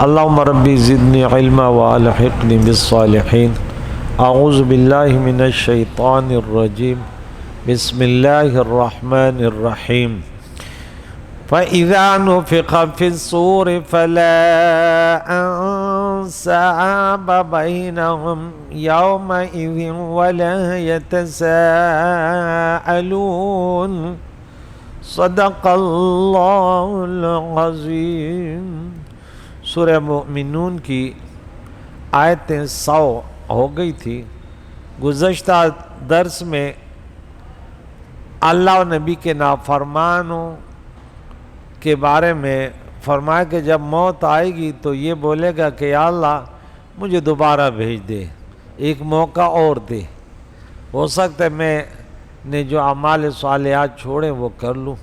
اللهم ربی زدنی علما والحقنی بالصالحین اعوذ باللہ من الشیطان الرجیم بسم اللہ الرحمن الرحیم فَإِذَا نُفِخَ فِي الصُّورِ فَلَا أَنْسَابَ بَيْنَهُمْ يَوْمَئِذٍ وَلَا يَتَسَاءَلُونَ صدق اللہ العظیم۔ سورہ مومنون کی آیتیں 100 ہو گئی تھی۔ گزشتہ درس میں اللہ و نبی کے نافرمانوں کے بارے میں فرمایا کہ جب موت آئے گی تو یہ بولے گا کہ یا اللہ مجھے دوبارہ بھیج دے، ایک موقع اور دے، ہو سکتا ہے میں نے جو اعمال صالحات چھوڑے وہ کر لوں۔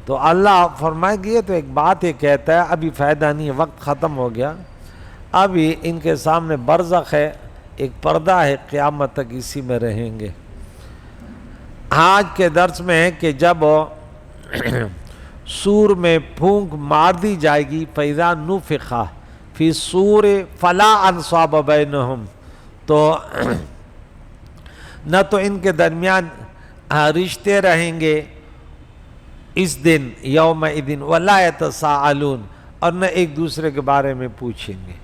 تو اللہ فرمائے گی یہ تو ایک بات یہ کہتا ہے، ابھی فائدہ نہیں ہے، وقت ختم ہو گیا، ابھی ان کے سامنے برزخ ہے، ایک پردہ ہے، قیامت تک اسی میں رہیں گے۔ آج کے درس میں ہے کہ جب سور میں پھونک مار دی جائے گی، فَإِذَا نُفِخَ فِي الصُّورِ فَلَا أَنْصَابَ بَيْنَهُمْ، تو نہ تو ان کے درمیان رشتے رہیں گے اس دن، یومئذ وَلَا يَتَسَاءَلُونَ، اور نہ ایک دوسرے کے بارے میں پوچھیں گے۔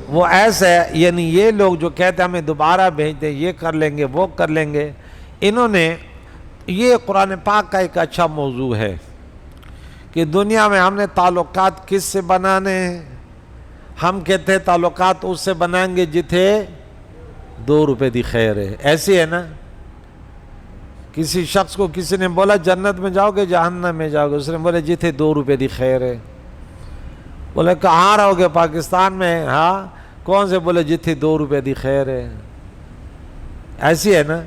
وہ ایسے یعنی یہ لوگ جو کہتے ہیں ہمیں دوبارہ بھیج دیں، یہ کر لیں گے وہ کر لیں گے، انہوں نے یہ قرآن پاک کا ایک اچھا موضوع ہے کہ دنیا میں ہم نے تعلقات کس سے بنانے ہیں؟ ہم کہتے ہیں تعلقات اس سے بنائیں گے جتھے 2 روپے دی خیر ہے، ایسی ہے نا؟ کسی شخص کو کسی نے بولا جنت میں جاؤ گے جہنم میں جاؤ گے، اس نے بولے جتھے 2 روپے دی خیر ہے۔ بولے کہاں رہو گے؟ پاکستان میں۔ ہاں کون سے؟ بولے جتھے 2 روپے دی خیر ہے۔ ایسی ہے نا؟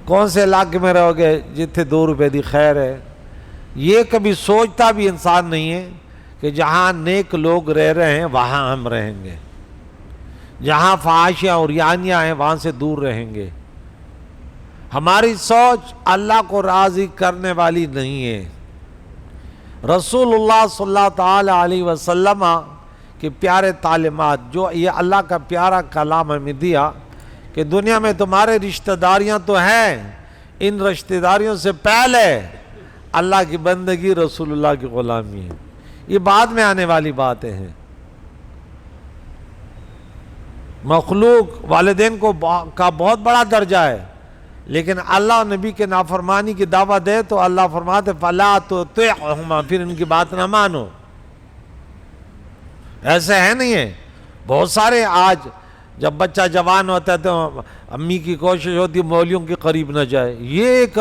کون سے علاقے میں رہو گے؟ جتھے 2 روپے دی خیر ہے۔ یہ کبھی سوچتا بھی انسان نہیں ہے کہ جہاں نیک لوگ رہ رہے ہیں وہاں ہم رہیں گے، جہاں فحاشیاں اور یانیاں ہیں وہاں سے دور رہیں گے۔ ہماری سوچ اللہ کو راضی کرنے والی نہیں ہے۔ رسول اللہ صلی اللہ تعالی علیہ وسلم کے پیارے تعلیمات جو یہ اللہ کا پیارا کلام ہمیں دیا کہ دنیا میں تمہارے رشتہ داریاں تو ہیں، ان رشتہ داریوں سے پہلے اللہ کی بندگی، رسول اللہ کی غلامی ہے۔ یہ بعد میں آنے والی باتیں ہیں۔ مخلوق والدین کا بہت بڑا درجہ ہے، لیکن اللہ اور نبی کے نافرمانی کی دعوت دے تو اللہ فرماتے فَلَا تُطِعْهُمَا، پھر ان کی بات نہ مانو۔ ایسے ہے نہیں ہے؟ بہت سارے آج جب بچہ جوان ہوتا ہے تو امی کی کوشش ہوتی مولیوں کے قریب نہ جائے۔ یہ ایک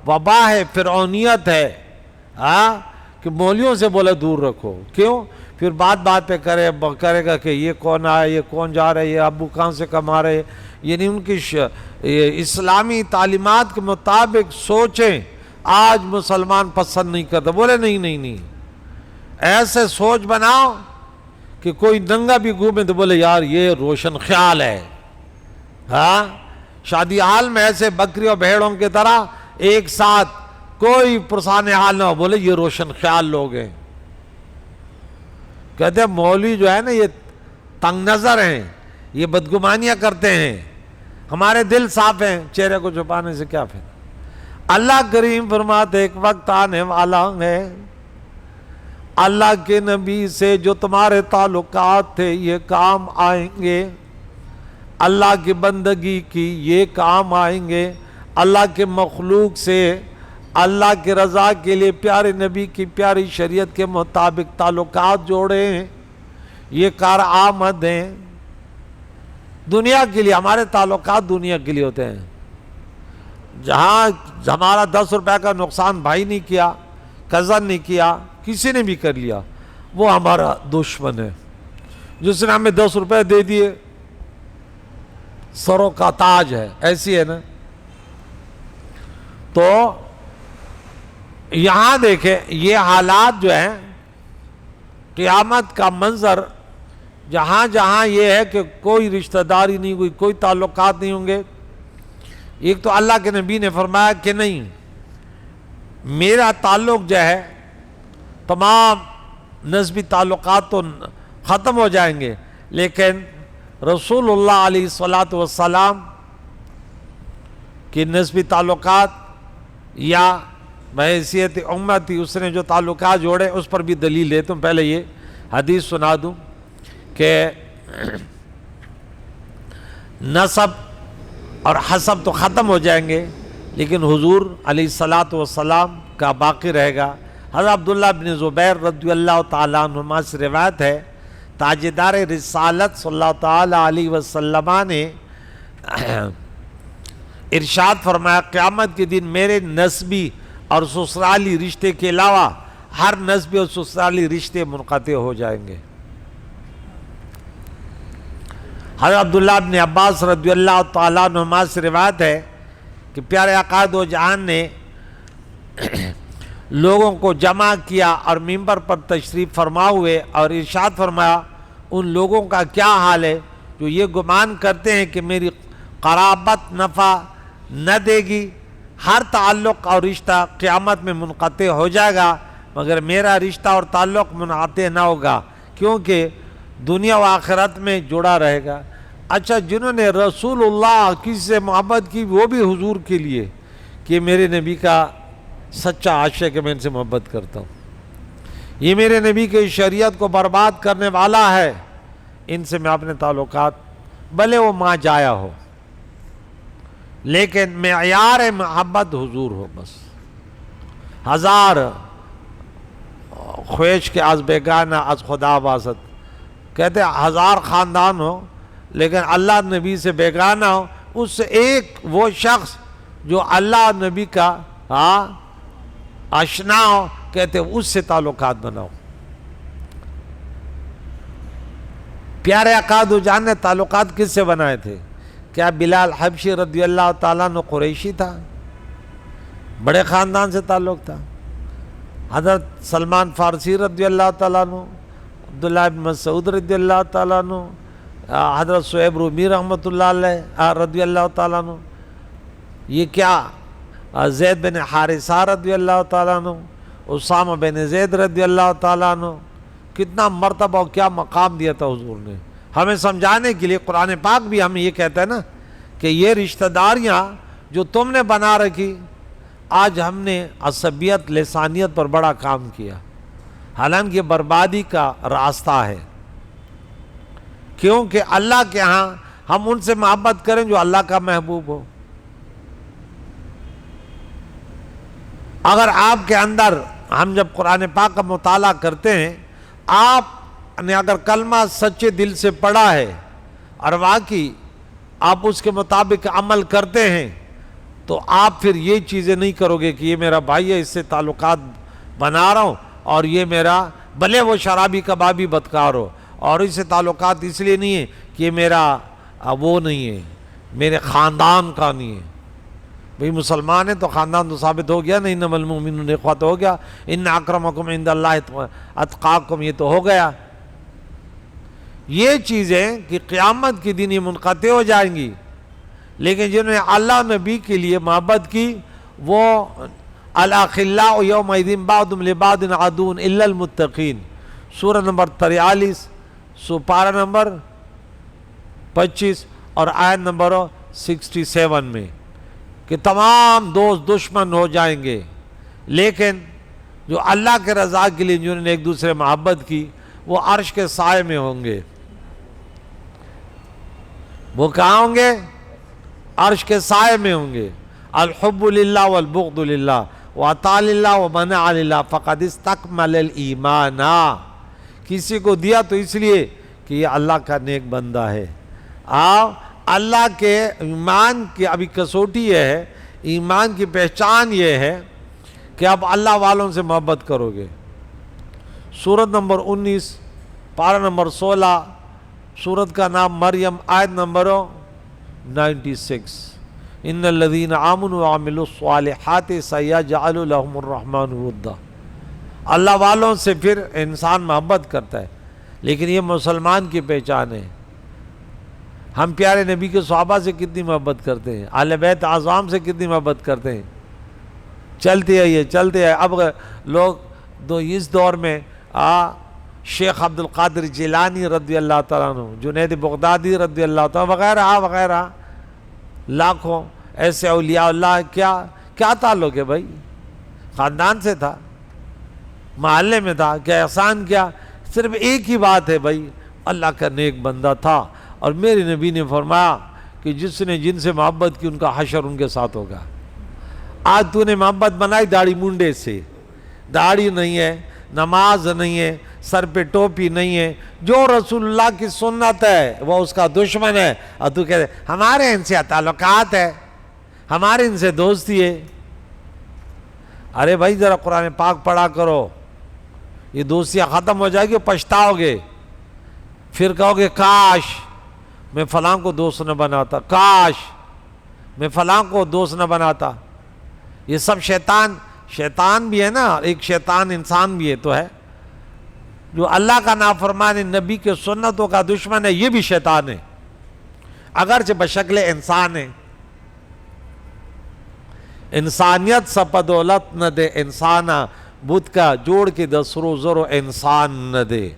وبا ہے، فرعونیت ہے کہ مولیوں سے بولے دور رکھو۔ کیوں؟ پھر بات پہ کرے گا کہ یہ کون آیا، یہ کون جا رہا ہے، یہ ابو کہاں سے کما رہے، یعنی ان کی اسلامی تعلیمات کے مطابق سوچیں۔ آج مسلمان پسند نہیں کرتا، بولے نہیں، ایسے سوچ بناؤ کہ کوئی ننگا بھی گھومے تو بولے یار یہ روشن خیال ہے۔ ہاں شادی حال میں ایسے بکریوں بھیڑوں کی طرح ایک ساتھ کوئی پرسان حال نہ ہو، بولے یہ روشن خیال لوگ ہیں۔ کہتے ہیں مولوی جو ہے نا یہ تنگ نظر ہیں، یہ بدگمانیاں کرتے ہیں، ہمارے دل صاف ہیں، چہرے کو چھپانے سے کیا فائدہ۔ اللہ کریم فرماتے ایک وقت آنے والا ہے اللہ کے نبی سے جو تمہارے تعلقات تھے یہ کام آئیں گے، اللہ کی بندگی کی یہ کام آئیں گے، اللہ کے مخلوق سے اللہ کی رضا کے لیے پیارے نبی کی پیاری شریعت کے مطابق تعلقات جوڑے ہیں، یہ کارآمد ہیں دنیا کے لیے۔ ہمارے تعلقات دنیا کے لیے ہوتے ہیں۔ جہاں ہمارا 10 روپے کا نقصان بھائی نہیں کیا، کزن نہیں کیا، کسی نے بھی کر لیا، وہ ہمارا دشمن ہے۔ جس نے ہمیں 10 روپے دے دیے سروں کا تاج ہے، ایسی ہے نا؟ تو یہاں دیکھیں یہ حالات جو ہیں، قیامت کا منظر جہاں جہاں یہ ہے کہ کوئی رشتہ داری نہیں ہوئی، کوئی تعلقات نہیں ہوں گے۔ ایک تو اللہ کے نبی نے فرمایا کہ نہیں، میرا تعلق جو ہے تمام نسبی تعلقات تو ختم ہو جائیں گے، لیکن رسول اللہ علیہ الصلاۃ والسلام کی نسبی تعلقات یا بحیثیت امتی اس نے جو تعلقات جوڑے اس پر بھی دلیل دیتا ہوں۔ پہلے یہ حدیث سنا دوں کہ نسب اور حسب تو ختم ہو جائیں گے، لیکن حضور علیہ الصلاۃ والسلام کا باقی رہے گا۔ حضرت عبداللہ بن زبیر رضی اللہ تعالیٰ عنہما سے روایت ہے، تاجدار رسالت صلی اللہ تعالیٰ علیہ وسلم نے ارشاد فرمایا، قیامت کے دن میرے نسبی اور سسرالی رشتے کے علاوہ ہر نسبی اور سسرالی رشتے منقطع ہو جائیں گے۔ حضرت عبداللہ بن عباس رضی اللہ تعالیٰ عنہما سے روایت ہے کہ پیارے آقا دو جہان نے لوگوں کو جمع کیا اور منبر پر تشریف فرما ہوئے اور ارشاد فرمایا، ان لوگوں کا کیا حال ہے جو یہ گمان کرتے ہیں کہ میری قرابت نفع نہ دے گی، ہر تعلق اور رشتہ قیامت میں منقطع ہو جائے گا مگر میرا رشتہ اور تعلق منقطع نہ ہوگا، کیونکہ دنیا و آخرت میں جڑا رہے گا۔ اچھا، جنہوں نے رسول اللہ کسی سے محبت کی وہ بھی حضور کے لیے کہ میرے نبی کا سچا عاشق ہے، میں ان سے محبت کرتا ہوں، یہ میرے نبی کے شریعت کو برباد کرنے والا ہے، ان سے میں اپنے تعلقات بھلے وہ ماں جایا ہو لیکن معیار محبت حضور ہو۔ بس ہزار خویش کے از بیگانہ از خدا بازت، کہتے ہیں ہزار خاندان ہو لیکن اللہ نبی سے بیگانہ ہو، اس سے ایک وہ شخص جو اللہ نبی کا آشنا ہو، کہتے ہیں اس سے تعلقات بناؤ۔ پیارے آقا دو جان نے تعلقات کس سے بنائے تھے؟ کیا بلال حبشی رضی اللہ تعالیٰ عنہ قریشی تھا؟ بڑے خاندان سے تعلق تھا۔ حضرت سلمان فارسی رضی اللہ تعالیٰ عنہ، عبداللہ بن مسعود رضی اللہ تعالیٰ عنہ، حضرت صہیب رومی رحمۃ اللہ علیہ رضی اللہ تعالیٰ عنہ، یہ کیا زید بن حارثہ رضی اللہ تعالیٰ عنہ، اسامہ بن زید رضی اللہ تعالیٰ عنہ، کتنا مرتبہ اور کیا مقام دیا تھا حضور نے ہمیں سمجھانے کے لیے۔ قرآن پاک بھی ہمیں یہ کہتا ہے نا کہ یہ رشتہ داریاں جو تم نے بنا رکھی، آج ہم نے عصبیت لسانیت پر بڑا کام کیا، حالانکہ یہ بربادی کا راستہ ہے، کیونکہ اللہ کے ہاں ہم ان سے محبت کریں جو اللہ کا محبوب ہو۔ اگر آپ کے اندر، ہم جب قرآن پاک کا مطالعہ کرتے ہیں، آپ نے اگر کلمہ سچے دل سے پڑھا ہے اور واقعی آپ اس کے مطابق عمل کرتے ہیں تو آپ پھر یہ چیزیں نہیں کرو گے کہ یہ میرا بھائی ہے، اس سے تعلقات بنا رہا ہوں، اور یہ میرا بھلے وہ شرابی کبابی بدکار ہو، اور اس سے تعلقات اس لیے نہیں ہے کہ یہ میرا وہ نہیں ہے، میرے خاندان کا نہیں ہے۔ بھئی مسلمان ہے تو خاندان تو ثابت ہو گیا نا، انما المؤمنون اخوۃ ہو گیا، ان اکرمکم عند اللہ اتقاکم، یہ تو ہو گیا۔ یہ چیزیں کہ قیامت کے دن یہ منقطع ہو جائیں گی، لیکن جنہوں نے اللہ نبی کے لیے محبت کی وہ الاخلاء یومئذ بعضهم لبعض عدو الا المتقین، سورہ نمبر 43 پارہ نمبر 25 اور آیت نمبر 67 میں، کہ تمام دوست دشمن ہو جائیں گے، لیکن جو اللہ کے رضا کے لیے جنہوں نے ایک دوسرے محبت کی وہ عرش کے سائے میں ہوں گے۔ وہ کہاں ہوں گے؟ عرش کے سائے میں ہوں گے۔ الحب للہ والبغض للہ وعطاء للہ ومنع للہ فقد استکمل الایمان، کسی کو دیا تو اس لیے کہ یہ اللہ کا نیک بندہ ہے۔ اللہ کے ایمان کی ابھی کسوٹی یہ ہے، ایمان کی پہچان یہ ہے کہ اب اللہ والوں سے محبت کرو گے۔ سورت نمبر 19 پارہ نمبر 16، سورت کا نام مریم، آیت نمبر 96، ان الذین آمنوا وعملوا الصالحات سیجعل لهم الرحمن ودا۔ اللہ والوں سے پھر انسان محبت کرتا ہے، لیکن یہ مسلمان کی پہچان ہے۔ ہم پیارے نبی کے صحابہ سے کتنی محبت کرتے ہیں، اہل بیت اعظام سے کتنی محبت کرتے ہیں، چلتے آئیے چلتے آئیے۔ اب لوگ اس دور میں شیخ عبد القادر جیلانی رضی اللہ تعالیٰ عنہ، جنید بغدادی رضی اللہ تعالیٰ وغیرہ وغیرہ لاکھوں ایسے اولیاء اللہ، کیا تعلق ہے بھائی؟ خاندان سے تھا، محلے میں تھا، کیا احسان کیا؟ صرف ایک ہی بات ہے بھائی، اللہ کا نیک بندہ تھا، اور میرے نبی نے فرمایا کہ جس نے جن سے محبت کی ان کا حشر ان کے ساتھ ہوگا۔ آج تو نے محبت بنائی داڑھی منڈے سے، داڑھی نہیں ہے، نماز نہیں ہے، سر پہ ٹوپی نہیں ہے، جو رسول اللہ کی سنت ہے وہ اس کا دشمن ہے، اور تو کہتے ہمارے ان سے تعلقات ہے، ہمارے ان سے دوستی ہے۔ ارے بھائی ذرا قرآن پاک پڑھا کرو، یہ دوستیاں ختم ہو جائے گی، پچھتاؤ گے، پھر کہو گے کاش میں فلاں کو دوست نہ بناتا، کاش میں فلاں کو دوست نہ بناتا۔ یہ سب شیطان بھی ہے نا، ایک شیطان انسان بھی ہے تو ہے، جو اللہ کا نافرمان ہے، نبی کے سنتوں کا دشمن ہے، یہ بھی شیطان ہے، اگرچہ بشکل انسان ہے۔ انسانیت سپدولت نہ دے انسانا، بدھ کا جوڑ کے دسرو زرو انسان نہ دے۔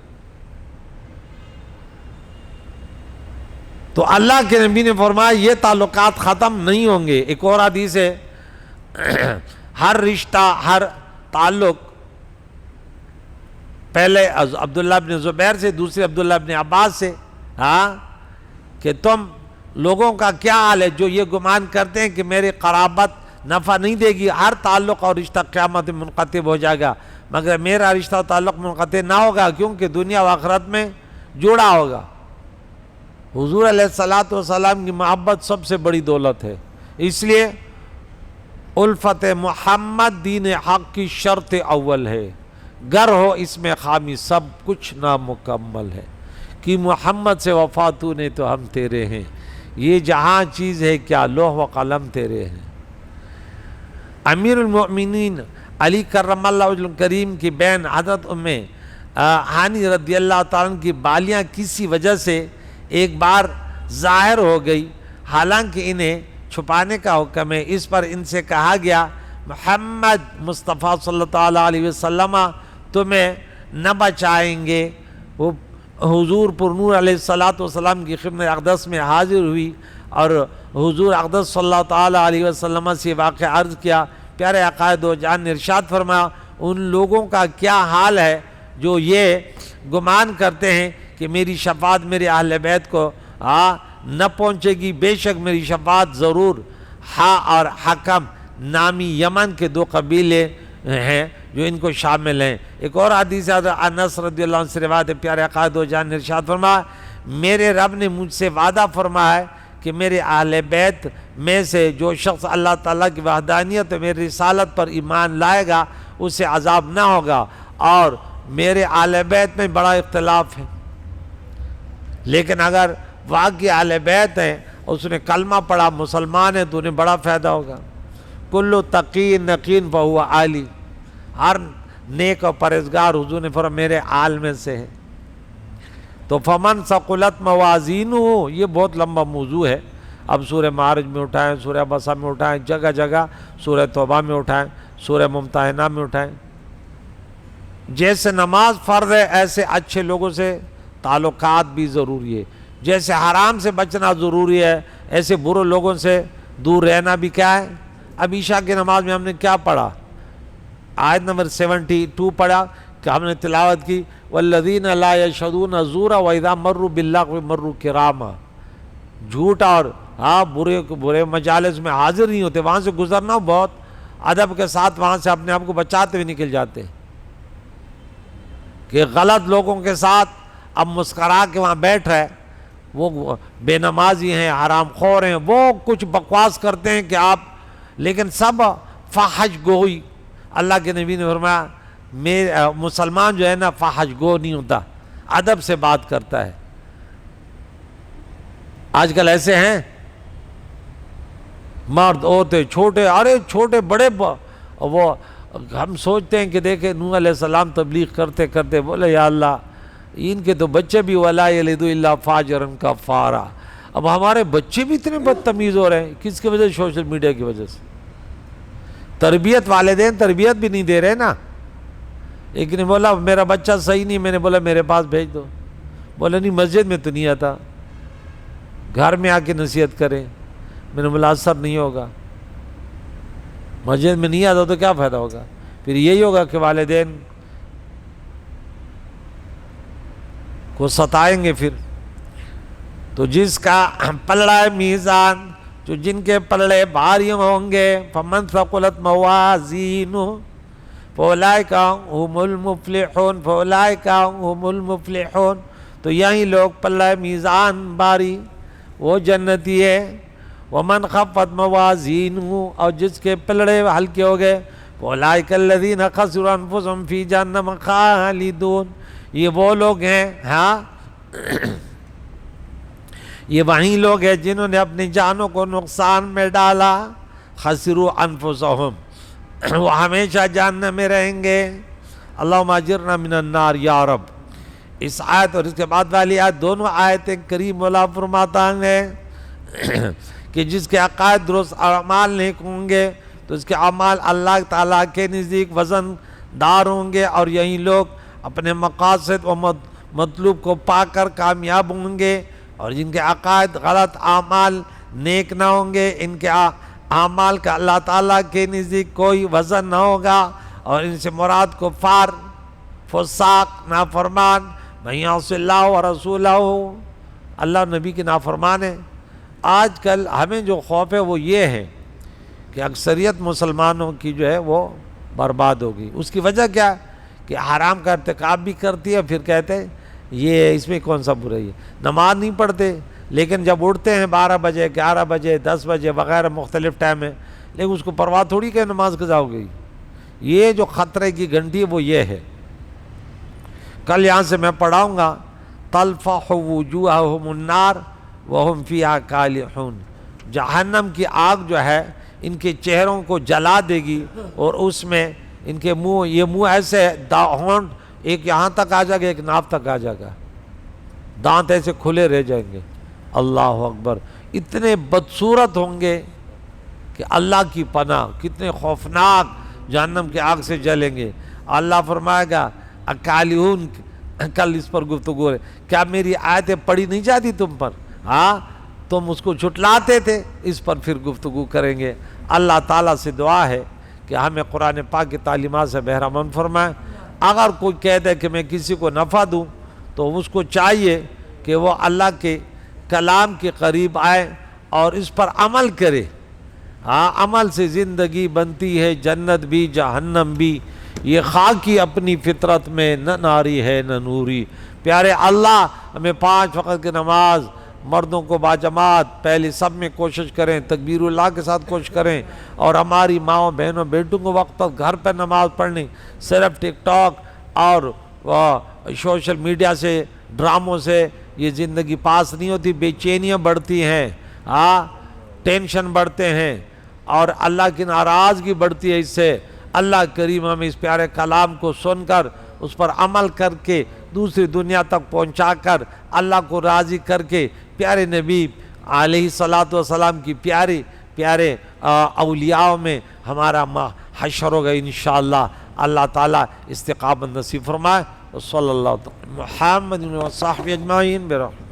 تو اللہ کے نبی نے فرمایا یہ تعلقات ختم نہیں ہوں گے۔ ایک اور حدیث ہے، ہر رشتہ، ہر تعلق، پہلے عبداللہ بن زبیر سے، دوسرے عبداللہ بن عباس سے، کہ تم لوگوں کا کیا حال ہے جو یہ گمان کرتے ہیں کہ میری قرابت نفع نہیں دے گی، ہر تعلق اور رشتہ قیامت میں منقطع ہو جائے گا، مگر میرا رشتہ و تعلق منقطع نہ ہوگا، کیونکہ دنیا و آخرت میں جڑا ہوگا۔ حضور علیہ السلام کی محبت سب سے بڑی دولت ہے، اس لیے الفت محمد دین حق کی شرط اول ہے، گر ہو اس میں خامی سب کچھ نامکمل ہے، کہ محمد سے وفا تو نے تو ہم تیرے ہیں، یہ جہاں چیز ہے کیا لوح و قلم تیرے ہیں۔ امیر المؤمنین علی کرم اللہ وجہ کریم کی بہن حضرت ام ہانی رضی اللہ تعالیٰ عنہ کی بالیاں کسی وجہ سے ایک بار ظاہر ہو گئی، حالانکہ انہیں چھپانے کا حکم ہے، اس پر ان سے کہا گیا محمد مصطفیٰ صلی اللہ علیہ وسلم تمہیں نہ بچائیں گے۔ وہ حضور پر نور علیہ السلام کی خدمت اقدس میں حاضر ہوئی اور حضور اقدس صلی اللہ تعالیٰ علیہ وسلم سے واقعہ عرض کیا۔ پیارے آقا دو جان نے ارشاد فرمایا ان لوگوں کا کیا حال ہے جو یہ گمان کرتے ہیں کہ میری شفاعت میرے اہل بیت کو نہ پہنچے گی، بے شک میری شفاعت ضرور۔ اور حکم نامی یمن کے دو قبیلے ہیں جو ان کو شامل ہیں۔ ایک اور حدیث حضرت انس رضی اللہ عنہ سے روایت ہے، پیارے آقا دو جان نے ارشاد فرمایا میرے رب نے مجھ سے وعدہ فرمایا ہے کہ میرے اہل بیت میں سے جو شخص اللہ تعالیٰ کی وحدانیت و میری رسالت پر ایمان لائے گا اسے عذاب نہ ہوگا، اور میرے اہل بیت میں بڑا اختلاف ہے، لیکن اگر واقعی اہل بیت ہیں اس نے کلمہ پڑھا، مسلمان ہے، تو انہیں بڑا فائدہ ہوگا۔ کل تقی نقین فہو عالی، ہر نیک و پرہیزگار حضور نے فرمایا میرے آل میں سے ہے۔ تو فمن ثقلت موازینہ، یہ بہت لمبا موضوع ہے، اب سورہ معارج میں اٹھائیں، سورہ بسا میں اٹھائیں، جگہ جگہ سورہ توبہ میں اٹھائیں، سورہ ممتحنہ میں اٹھائیں۔ جیسے نماز فرض ہے ایسے اچھے لوگوں سے تعلقات بھی ضروری ہے، جیسے حرام سے بچنا ضروری ہے ایسے برے لوگوں سے دور رہنا بھی کیا ہے۔ اب عشاء کی نماز میں ہم نے کیا پڑھا؟ آیت نمبر 72 پڑھا کہ ہم نے تلاوت کی والذین لا یشہدون الزور واذا مروا باللغو مروا کراما، جھوٹ اور برے مجالس میں حاضر نہیں ہوتے، وہاں سے گزرنا بہت ادب کے ساتھ وہاں سے اپنے آپ کو بچاتے ہوئے نکل جاتے کہ غلط لوگوں کے ساتھ اب مسکرا کے وہاں بیٹھ رہے، وہ بے نمازی ہیں، حرام خور ہیں، وہ کچھ بکواس کرتے ہیں کہ آپ، لیکن سب فحش گوئی۔ اللہ کے نبی نے فرمایا مسلمان جو ہے نا فحش گو نہیں ہوتا، ادب سے بات کرتا ہے۔ آج کل ایسے ہیں مرد عورتیں چھوٹے، ارے چھوٹے بڑے، وہ ہم سوچتے ہیں کہ دیکھیں نوح علیہ السلام تبلیغ کرتے کرتے بولے یا اللہ ان کے تو بچے بھی ولا یلد الا فاجرا کفارا، اب ہمارے بچے بھی اتنے بدتمیز ہو رہے ہیں، کس کی وجہ سے؟ سوشل میڈیا کی وجہ سے۔ تربیت، والدین تربیت بھی نہیں دے رہے نا، ایک نے بولا میرا بچہ صحیح نہیں، میں نے بولا میرے پاس بھیج دو، بولا نہیں مسجد میں تو نہیں آتا، گھر میں آ کے نصیحت کریں، میں نے بولا اثر نہیں ہوگا، مسجد میں نہیں آتا تو کیا فائدہ ہوگا، پھر یہی ہوگا کہ والدین کو ستائیں گے پھر۔ تو جس کا پلڑا میزان، جو جن کے پلڑے بھاری ہوں گے، فمن ثقلت موازینہ فاولئک هم المفلحون، فاولئک هم المفلحون، تو یہی لوگ پلڑا میزان باری وہ جنتی ہے۔ ومن خفت موازینہ، اور جس کے پلڑے ہلکے ہو گئے، فاولئک الذین خسروا انفسهم فی جہنم خالدون، یہ وہ لوگ ہیں، ہاں یہ وہی لوگ ہیں جنہوں نے اپنی جانوں کو نقصان میں ڈالا، خسروا انفسهم، وہ ہمیشہ جہنم میں رہیں گے۔ اللہم اجرنا من النار یا رب۔ اس آیت اور اس کے بعد والی آیت دونوں آیتیں کریم مولا فرماتا ہے کہ جس کے عقائد درست اعمال نیک ہوں گے تو اس کے اعمال اللہ تعالیٰ کے نزدیک وزن دار ہوں گے، اور یہی لوگ اپنے مقاصد و مطلوب کو پا کر کامیاب ہوں گے، اور جن کے عقائد غلط اعمال نیک نہ ہوں گے، ان کے اعمال کا اللہ تعالیٰ کے نزدیک کوئی وزن نہ ہوگا، اور ان سے مراد کفار، فساق، نافرمان، من یعص اللہ و رسولہ، اللہ نبی کے نافرمان ہیں۔ آج کل ہمیں جو خوف ہے وہ یہ ہے کہ اکثریت مسلمانوں کی جو ہے وہ برباد ہوگی۔ اس کی وجہ کیا ہے کہ حرام کا ارتکاب بھی کرتی ہے، پھر کہتے ہیں یہ اس میں کون سا برائی ہے، نماز نہیں پڑھتے لیکن جب اٹھتے ہیں 12 بجے 11 بجے 10 بجے وغیرہ مختلف ٹائم ہے، لیکن اس کو پرواہ تھوڑی کہ نماز قضا ہو گئی۔ یہ جو خطرے کی گھنٹی ہے وہ یہ ہے۔ کل یہاں سے میں پڑھاؤں گا تلفح وجوہہم النار وہم فیہا کالحون، جہنم کی آگ جو ہے ان کے چہروں کو جلا دے گی، اور اس میں ان کے منہ، یہ منہ ایسے ہونٹ ایک یہاں تک آ جائے گا، ایک ناف تک آ جائے گا، دانت ایسے کھلے رہ جائیں گے۔ اللہ اکبر، اتنے بدصورت ہوں گے کہ اللہ کی پناہ، کتنے خوفناک جہنم کی آگ سے جلیں گے۔ اللہ فرمائے گا اکالہون، کل اس پر گفتگو ہے، کیا میری آیتیں پڑھی نہیں جاتی تم پر؟ ہاں تم اس کو جھٹلاتے تھے، اس پر پھر گفتگو کریں گے۔ اللہ تعالیٰ سے دعا ہے کہ ہمیں قرآن پاک کی تعلیمات سے بہرامند فرمائے۔ اگر کوئی کہہ دے کہ میں کسی کو نفع دوں تو اس کو چاہیے کہ وہ اللہ کے کلام کے قریب آئے اور اس پر عمل کرے۔ ہاں عمل سے زندگی بنتی ہے، جنت بھی جہنم بھی، یہ خاکی اپنی فطرت میں نہ ناری ہے نہ نوری۔ پیارے اللہ ہمیں 5 وقت کی نماز مردوں کو باجماعت پہلے سب میں کوشش کریں، تکبیر اللہ کے ساتھ کوشش کریں، اور ہماری ماؤں بہنوں بیٹوں کو وقت پر گھر پہ نماز پڑھنی، صرف ٹک ٹاک اور سوشل میڈیا سے، ڈراموں سے یہ زندگی پاس نہیں ہوتی، بے چینیاں بڑھتی ہیں، ٹینشن بڑھتے ہیں، اور اللہ کی ناراضگی بڑھتی ہے۔ اس سے اللہ کریم ہمیں اس پیارے کلام کو سن کر اس پر عمل کر کے دوسری دنیا تک پہنچا کر اللہ کو راضی کر کے پیارے نبی علیہ السلام کی پیارے اولیاء میں ہمارا حشر ہوگا انشاءاللہ۔ اللہ تعالیٰ استقامت نصیب فرمائے۔ صلی اللہ تعالی محمد و صحبہ اجمعین برحمتہ۔